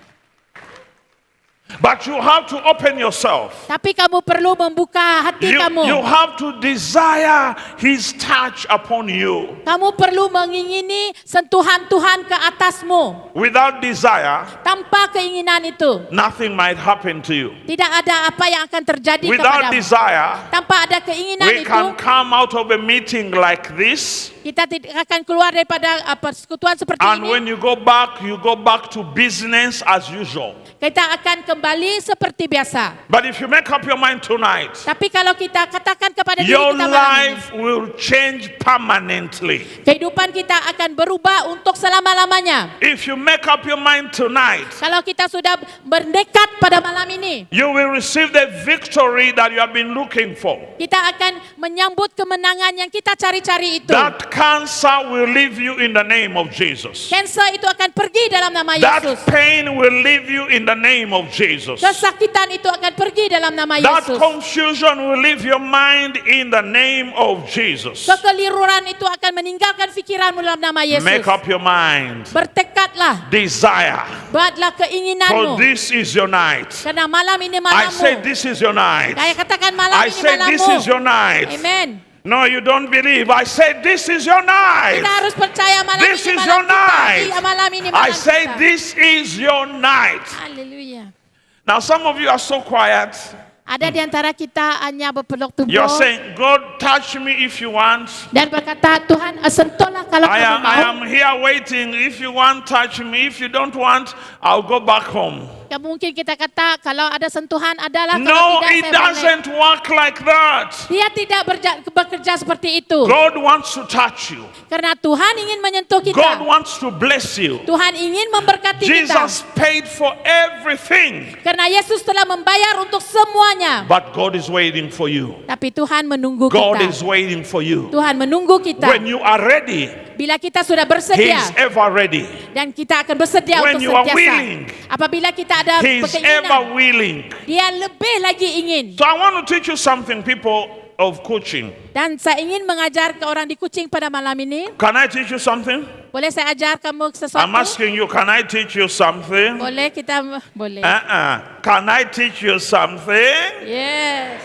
C: But you have to open yourself.
D: Tapi kamu perlu membuka hati
C: You
D: kamu.
C: have to desire His touch upon you.
D: Kamu perlu mengingini sentuhan Tuhan ke atasmu.
C: Without desire,
D: Tanpa keinginan itu,
C: nothing might happen to you.
D: tidak ada apa yang akan terjadi
C: Without
D: kepadamu.
C: desire,
D: Tanpa ada keinginan
C: we
D: itu,
C: can come out of a meeting like this,
D: kita tidak akan keluar daripada persekutuan seperti
C: and
D: ini.
C: when you go back to business as usual.
D: Kita akan kembali seperti biasa.
C: But if you make up your mind tonight,
D: Tapi kalau kita katakan kepada diri
C: your
D: kita malam ini,
C: life will change permanently.
D: kehidupan kita akan berubah untuk selama-lamanya.
C: If you make up your mind tonight,
D: Kalau kita sudah mendekat pada malam ini,
C: you will receive the victory that you have been looking for.
D: kita akan menyambut kemenangan yang kita cari-cari itu.
C: That cancer will leave you in the name of Jesus.
D: Kanser itu akan pergi dalam nama
C: That
D: Yesus.
C: pain will leave you in the name of Jesus.
D: Kesakitan itu akan pergi dalam nama
C: That
D: Yesus.
C: confusion will leave your mind in the name of Jesus.
D: Kekeliruan itu akan meninggalkan fikiranmu dalam nama Yesus.
C: Make up your mind.
D: Bertekadlah,
C: Desire.
D: buatlah
C: For
D: keinginanmu.
C: this is your night.
D: Karena malam ini
C: I say
D: malammu.
C: this is your night.
D: Saya katakan malam
C: I
D: ini
C: say this
D: malammu.
C: is your night.
D: Amen.
C: No, you don't believe. I say this is your night.
D: Kita harus percaya malam
C: This
D: ini
C: is
D: malam
C: your
D: kita.
C: night.
D: Iya, malam ini
C: I
D: malam
C: say
D: kita.
C: this is your night.
D: Haleluya.
C: Now, some of you are so quiet.
D: Ada di antara kita hanya berpeluk tubuh
C: You're saying, God, touch me if you want.
D: dan berkata, Tuhan sentuhlah kalau
C: I
D: kamu mau.
C: am here waiting. If you want, touch me. If you don't want, I'll go back home.
D: Ya, mungkin kita kata kalau ada sentuhan adalah, kalau
C: No,
D: tidak
C: it
D: saya boleh.
C: doesn't work like that.
D: Dia tidak bekerja seperti itu.
C: God wants to touch you.
D: Karena Tuhan ingin menyentuh
C: God
D: kita.
C: wants to bless you.
D: Tuhan ingin memberkati kita.
C: Jesus paid for everything.
D: Karena Yesus telah membayar untuk semuanya.
C: But God is waiting for you.
D: Tapi Tuhan menunggu
C: God
D: kita.
C: is waiting for you.
D: Tuhan menunggu kita.
C: When you are ready,
D: Bila kita sudah
C: He
D: bersedia.
C: is ever ready.
D: Dan kita akan bersedia
C: When
D: untuk
C: you are
D: sentiasa.
C: willing,
D: Apabila kita ada
C: He is ever
D: keinginan,
C: willing.
D: Dia lebih lagi ingin.
C: So I want to teach you something, people of coaching.
D: Dan saya ingin mengajar ke orang di Kuching pada malam ini.
C: Can I teach you something?
D: Boleh saya ajar kamu sesuatu?
C: I'm asking you, can I teach you something?
D: Boleh kita, boleh.
C: Can I teach you something?
D: Yes.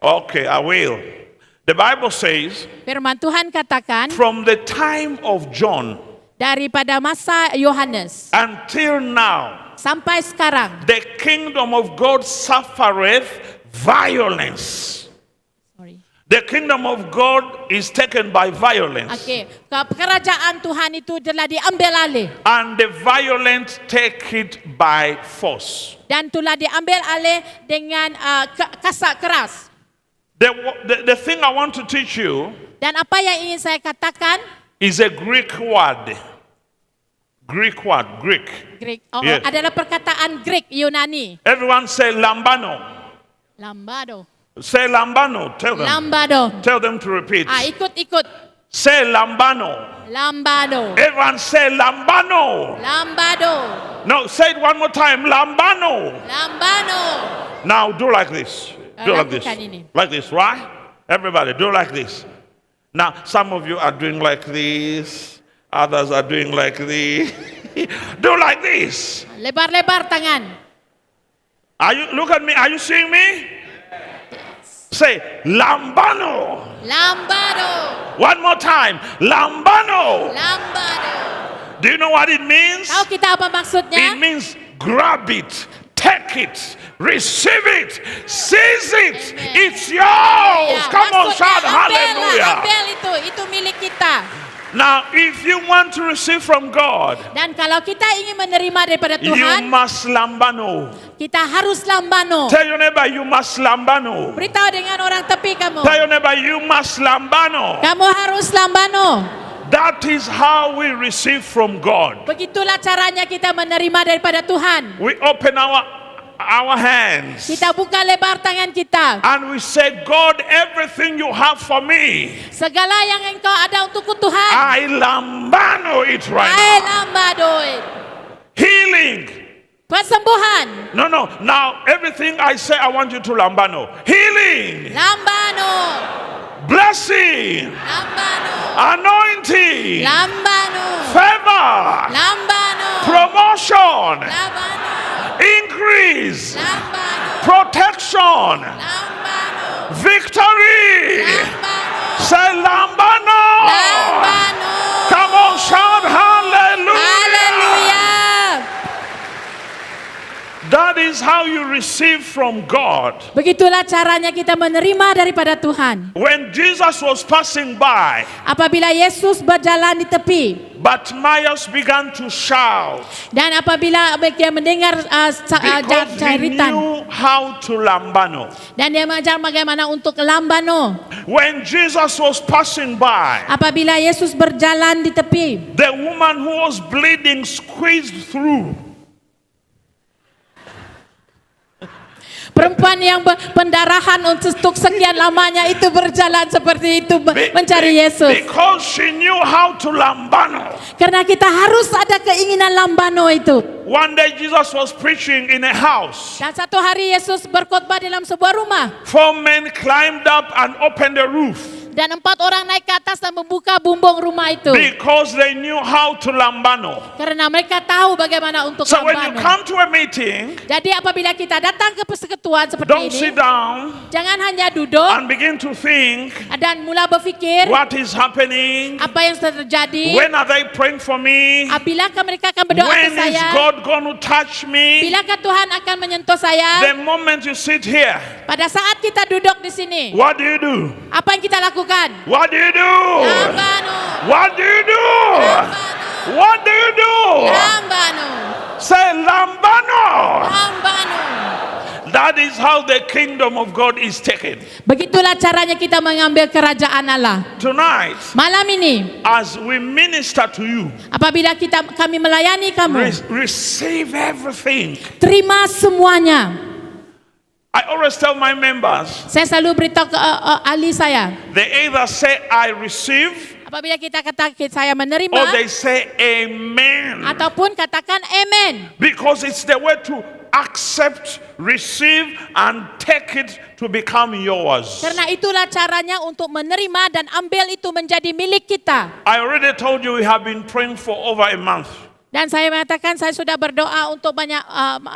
C: Okay, I will. The Bible says,
D: Firman Tuhan katakan,
C: from the time of John
D: daripada masa Yohanes
C: until now,
D: sampai sekarang.
C: the kingdom of God suffereth violence.
D: Sorry.
C: The kingdom of God is taken by violence.
D: Okey, kerajaan Tuhan itu telah diambil alih
C: And the violent take it by force.
D: dan telah diambil alih dengan kasar keras.
C: The thing I want to teach you
D: Dan apa yang ingin saya katakan?
C: is a Greek word. Greek word, Greek.
D: Greek.
C: Yes.
D: Adalah perkataan Greek Yunani.
C: Everyone say lambano.
D: Lambado.
C: Say lambano. Tell them.
D: Lambado.
C: Tell them to repeat.
D: Ikut.
C: Say lambano.
D: Lambado.
C: Everyone say lambano.
D: Lambado.
C: No, say it one more time. Lambano.
D: Lambano.
C: Now do like this. Do like this.
D: Lakukan ini.
C: Like this, right? Everybody do like this. Now, some of you are doing like this. Others are doing like this. Do like this.
D: Lebar-lebar tangan.
C: Look at me. Are you seeing me? Say, lambano.
D: Lambano.
C: One more time. Lambano.
D: Lambano.
C: Do you know what it means?
D: Tahu kita apa maksudnya?
C: It means grab it, take it, receive it, seize it.
D: Amen.
C: It's yours.
D: Ya,
C: Come on,
D: maksudnya
C: shout
D: ambil lah,
C: hallelujah.
D: ambil itu milik kita.
C: Now, if you want to receive from God,
D: Dan kalau kita ingin menerima daripada
C: you
D: Tuhan,
C: must lambano.
D: kita harus lambano.
C: Tell your neighbor, you must lambano.
D: Beritahu dengan orang tepi kamu.
C: Tell your neighbor, you must lambano.
D: Kamu harus lambano.
C: That is how we receive from God.
D: Begitulah caranya kita menerima daripada Tuhan.
C: We open our hands
D: Kita buka lebar tangan kita.
C: and we say, God, everything you have for me,
D: Segala yang engkau ada untukku Tuhan.
C: I lambano it right
D: Hai
C: now.
D: lambano.
C: Healing.
D: Kesembuhan.
C: No. Now, everything I say, I want you to lambano. Healing.
D: Lambano.
C: Blessing.
D: Lambano.
C: Anointing.
D: Lambano.
C: Favor.
D: Lambano.
C: Promotion.
D: Lambano.
C: Increase.
D: Lambano.
C: Protection.
D: Lambano.
C: Victory.
D: Lambano.
C: Say lambano.
D: Lambano.
C: Come on, shout hallelujah.
D: Haleluya.
C: That is how you receive from God.
D: Begitulah caranya kita menerima daripada Tuhan.
C: When Jesus was passing by,
D: Apabila Yesus berjalan di tepi
C: Bartimaeus began to shout
D: dan apabila dia mendengar
C: because he
D: jeritan
C: knew how to lambano.
D: dan dia mengajar bagaimana untuk lambano.
C: When Jesus was passing by,
D: Apabila Yesus berjalan di tepi,
C: the woman who was bleeding squeezed through.
D: perempuan yang pendarahan untuk sekian lamanya itu berjalan seperti itu mencari Yesus.
C: Because she knew how to lambano.
D: Karena kita harus ada keinginan lambano itu.
C: One day Jesus was preaching in a house.
D: Dan satu hari Yesus berkhotbah dalam sebuah rumah.
C: 4 men climbed up and opened the roof.
D: Dan 4 orang naik ke atas dan membuka bumbung rumah itu.
C: Because they knew how to lambano.
D: Karena mereka tahu bagaimana untuk
C: So when you
D: lambano.
C: come to a meeting,
D: Jadi apabila kita datang ke persekutuan seperti
C: don't
D: ini,
C: sit down
D: jangan hanya duduk
C: and begin to think
D: dan mula berfikir
C: what is happening.
D: apa yang terjadi.
C: When are they praying for me?
D: Apabila mereka akan berdoa
C: When
D: ke
C: is
D: saya,
C: God going to touch me?
D: bilakah Tuhan akan menyentuh saya?
C: The moment you sit here,
D: Pada saat kita duduk di sini,
C: what do you do?
D: apa yang kita lakukan?
C: What do you do?
D: Lambano,
C: What do you do?
D: lambano,
C: What do you do?
D: lambano,
C: Say lambano.
D: lambano.
C: That is how the kingdom of God is taken.
D: Begitulah caranya kita mengambil kerajaan Allah.
C: Tonight,
D: Malam ini,
C: as we minister to you,
D: apabila kami melayani kamu,
C: receive everything.
D: terima semuanya.
C: I always tell my members,
D: Saya selalu beritahu ke ahli saya,
C: they either say I receive
D: apabila kita kata saya menerima,
C: or they say amen.
D: ataupun katakan amen.
C: Because it's the way to accept, receive, and take it to become yours.
D: Karena itulah caranya untuk menerima dan ambil itu menjadi milik kita.
C: I already told you we have been praying for over a month.
D: Dan saya mengatakan saya sudah berdoa untuk banyak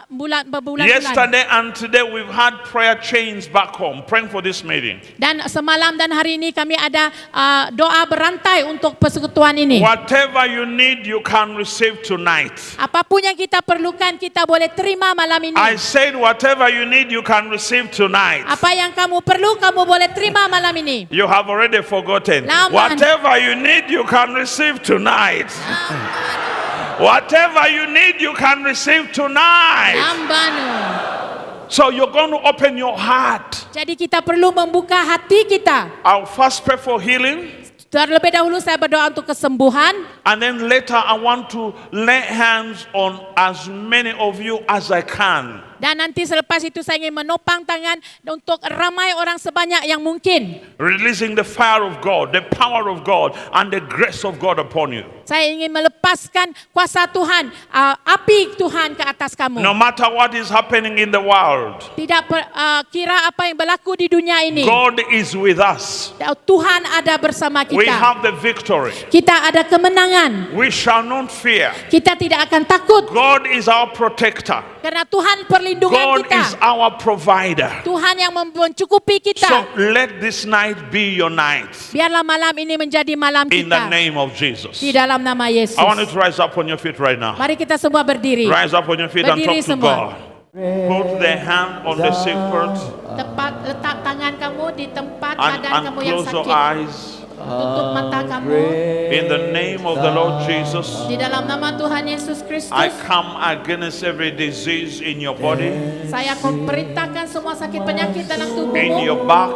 D: berbulan-bulan.
C: Yesterday and today we've had prayer chains back home, praying for this meeting.
D: Dan semalam dan hari ini kami ada doa berantai untuk persekutuan ini.
C: Whatever you need, you can receive tonight.
D: Apapun yang kita perlukan, kita boleh terima malam ini.
C: I said whatever you need, you can receive tonight.
D: Apa yang kamu perlu, kamu boleh terima malam ini.
C: You have already forgotten.
D: Laman.
C: Whatever you need, you can receive tonight. Whatever you need, you can receive tonight.
D: Lambano.
C: So you're going to open your heart.
D: Jadi kita perlu membuka hati kita.
C: I'll first pray for healing.
D: Terlebih dahulu saya berdoa untuk kesembuhan.
C: And then later I want to lay hands on as many of you as I can.
D: Dan nanti selepas itu saya ingin menopang tangan untuk ramai orang sebanyak yang mungkin.
C: Releasing the fire of God, the power of God, and the grace of God upon you.
D: Saya ingin melepaskan kuasa Tuhan, api Tuhan ke atas kamu.
C: No matter what is happening in the world,
D: Tidak kira apa yang berlaku di dunia ini.
C: God is with us.
D: Tuhan ada bersama
C: We
D: kita.
C: have the victory.
D: Kita ada kemenangan.
C: We shall not fear.
D: Kita tidak akan takut
C: God is our protector.
D: karena Tuhan perlindungan
C: God is
D: kita.
C: our provider.
D: Tuhan yang mencukupi
C: So
D: kita.
C: let this night be your night.
D: Biarlah malam ini menjadi malam
C: In the
D: kita.
C: name of Jesus.
D: Di dalam nama Yesus.
C: I want you to rise up on your feet right now.
D: Mari kita semua berdiri.
C: Rise up on your feet and
D: Berdiri
C: talk to
D: semua.
C: God. Put the hand on the sick person
D: Letak tangan kamu di tempat
C: and
D: badan kamu yang
C: close your
D: sakit.
C: eyes.
D: Tutup mata kamu.
C: In the name of the Lord Jesus,
D: Di dalam nama Tuhan Yesus Kristus.
C: I come against every disease in your body,
D: Saya akan perintahkan semua sakit penyakit dalam
C: in
D: tubuhmu.
C: your back,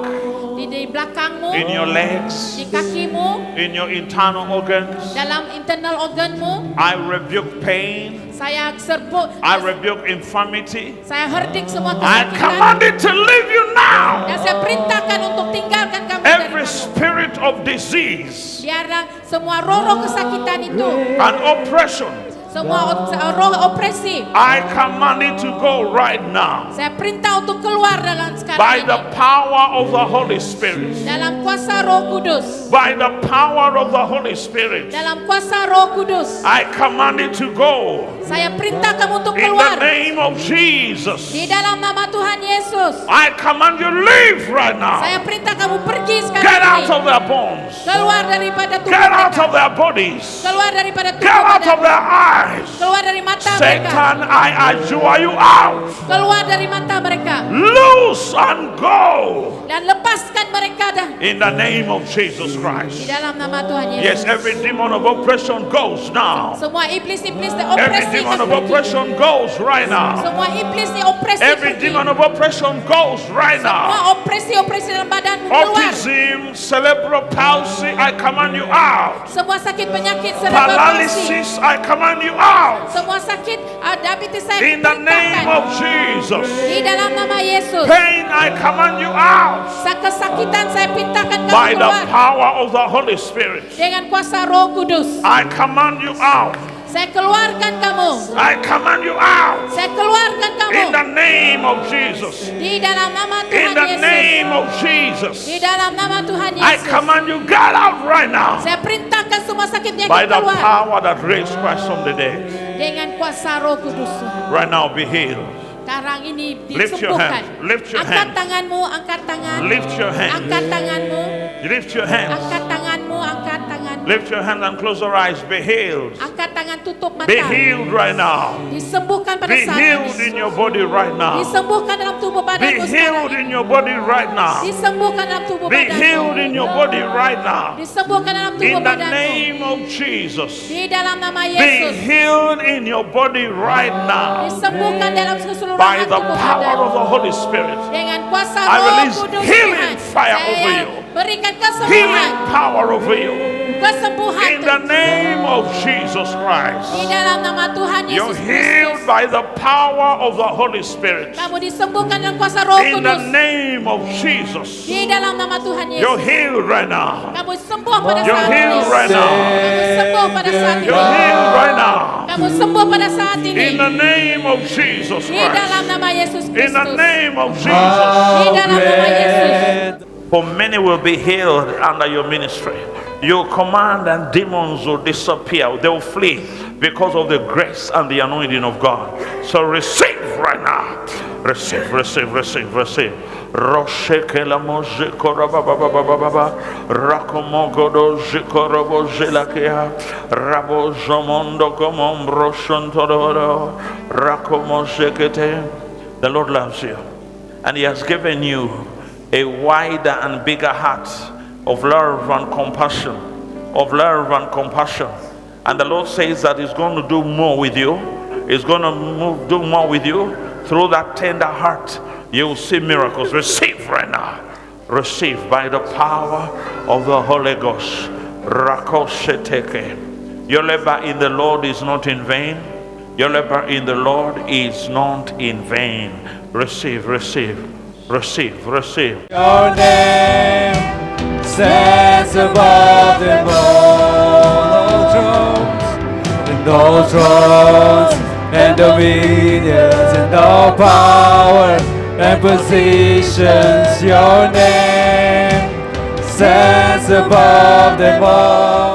D: Di belakangmu.
C: in your legs,
D: Di kakimu.
C: in your internal organs.
D: Dalam internal organmu.
C: I rebuke pain.
D: Saya serbu.
C: I rebuke infirmity.
D: Saya herdik semua
C: I
D: kesakitan.
C: command it to leave you now.
D: Dan saya perintahkan untuk tinggalkan kamu
C: Every
D: dari kamu.
C: spirit of disease
D: Biarlah semua roh kesakitan itu.
C: and oppression,
D: Semua roh opresi.
C: I command it to go right now.
D: Saya perintah untuk keluar dalam
C: By
D: sekarang
C: the
D: ini.
C: power of the Holy Spirit.
D: Dalam kuasa Roh Kudus.
C: By the power of the Holy Spirit.
D: Dalam kuasa Roh Kudus.
C: I command it to go.
D: Saya perintah kamu untuk
C: In the
D: keluar.
C: name of Jesus.
D: Di dalam nama Tuhan Yesus.
C: I command you leave right now.
D: Saya perintah kamu pergi
C: Get
D: sekarang
C: out
D: ini.
C: of their bones.
D: Keluar daripada tubuh
C: Get out
D: mereka.
C: of their bodies.
D: Keluar daripada tubuh
C: Get out of
D: mereka.
C: their eyes.
D: Keluar dari mata mereka.
C: Satan, I adjure you out.
D: Keluar dari mata mereka.
C: Loose and go.
D: Dan lepaskan mereka dah.
C: In the name of Jesus
D: Di
C: Christ.
D: dalam nama Tuhan
C: Yes,
D: Yesus.
C: every demon of oppression goes now.
D: Semua iblis-iblis
C: Every
D: opresi
C: demon of
D: pergi.
C: oppression goes right now.
D: Semua iblis opresi
C: Every
D: pergi.
C: demon of oppression goes right now.
D: Semua opresi dalam badanmu keluar.
C: Autism, cerebral palsy, I command you out.
D: Semua sakit penyakit cerebral palsy.
C: Paralysis, I command you out.
D: Semua sakit diabetes saya
C: In the name
D: perintahkan.
C: of Jesus.
D: Di dalam nama Yesus.
C: Pain, I command you out.
D: Kesakitan saya perintahkan kamu
C: By the
D: keluar.
C: power of the Holy Spirit.
D: Dengan kuasa Roh Kudus.
C: I command you out.
D: Saya keluarkan kamu.
C: I command you out.
D: Saya keluarkan kamu.
C: In the name of Jesus.
D: Di dalam nama
C: In
D: Tuhan
C: the
D: Yesus.
C: name of Jesus.
D: Di dalam nama Tuhan
C: I
D: Yesus.
C: command you, get out right now.
D: Saya perintahkan semua sakit
C: By
D: penyakit
C: the
D: keluar.
C: power that raised Christ from the dead.
D: Dengan kuasa Roh Kudus Tuhan.
C: Right now, be healed.
D: Sekarang ini
C: Lift your
D: disembuhkan.
C: hand. Lift your
D: Angkat
C: hand.
D: tanganmu, angkat tangan.
C: Lift your hand.
D: Angkat tanganmu.
C: Lift your hands.
D: Angkat tanganmu, angkat tanganmu.
C: Lift your hand and close your eyes. Be healed.
D: Angkat tangan, tutup mata.
C: Be healed right now.
D: Disembuhkan pada
C: Be
D: saat
C: healed
D: ini.
C: in your body right now.
D: Disembuhkan dalam tubuh
C: Be
D: badanmu sekarang
C: healed
D: ini.
C: in your body right now.
D: Disembuhkan dalam tubuh
C: Be
D: badanmu.
C: healed in your body right now.
D: Disembuhkan dalam tubuh
C: In the
D: badanmu.
C: name of Jesus.
D: Di dalam nama
C: Be
D: Yesus.
C: healed in your body right now.
D: Disembuhkan dalam
C: By
D: keseluruhan
C: the
D: tubuh
C: power of
D: badanmu.
C: the Holy Spirit.
D: Dengan kuasa
C: I
D: Roh
C: release
D: Kudus
C: healing
D: Tuhan.
C: fire over
D: Saya
C: you.
D: berikan kesembuhan.
C: Healing power over you.
D: Kesembuhan
C: In the
D: Tuhan.
C: name of Jesus
D: Di
C: Christ.
D: dalam nama Tuhan
C: You're
D: Yesus
C: healed
D: Kristus.
C: by the power of the Holy Spirit.
D: Kamu disembuhkan dalam kuasa Roh
C: In the
D: Kudus.
C: name of Jesus.
D: Di dalam nama Tuhan
C: You're
D: Yesus.
C: healed right now.
D: Kamu sembuh pada
C: You're
D: saat ini.
C: healed right now.
D: Kamu sembuh pada saat ini.
C: You're healed right now.
D: Kamu sembuh pada saat ini.
C: In the name of Jesus
D: Di dalam
C: Christ.
D: nama Yesus
C: In the
D: Kristus.
C: name of Jesus.
D: Di dalam nama Yesus.
C: For many will be healed under your ministry. You command and demons will disappear. They will flee because of the grace and the anointing of God. So receive right now. Receive, receive, receive, receive. Roshekelamo jikorabababababa. Rakomogodo jikorobo jilakia. Rabo jomondo komombro shontorodo. Rakomo jekete. The Lord loves you. And He has given you a wider and bigger heart of love and compassion, of love and compassion. And the Lord says that He's going to do more with you. He's going to do more with you. Through that tender heart, you will see miracles. Receive right now. Receive by the power of the Holy Ghost. Rakosheteke. Your labor in the Lord is not in vain. Your labor in the Lord is not in vain. Receive, receive, receive, receive.
A: Your name stands above them all thrones, and all thrones, and dominions, and all power and positions. Your name stands above them all.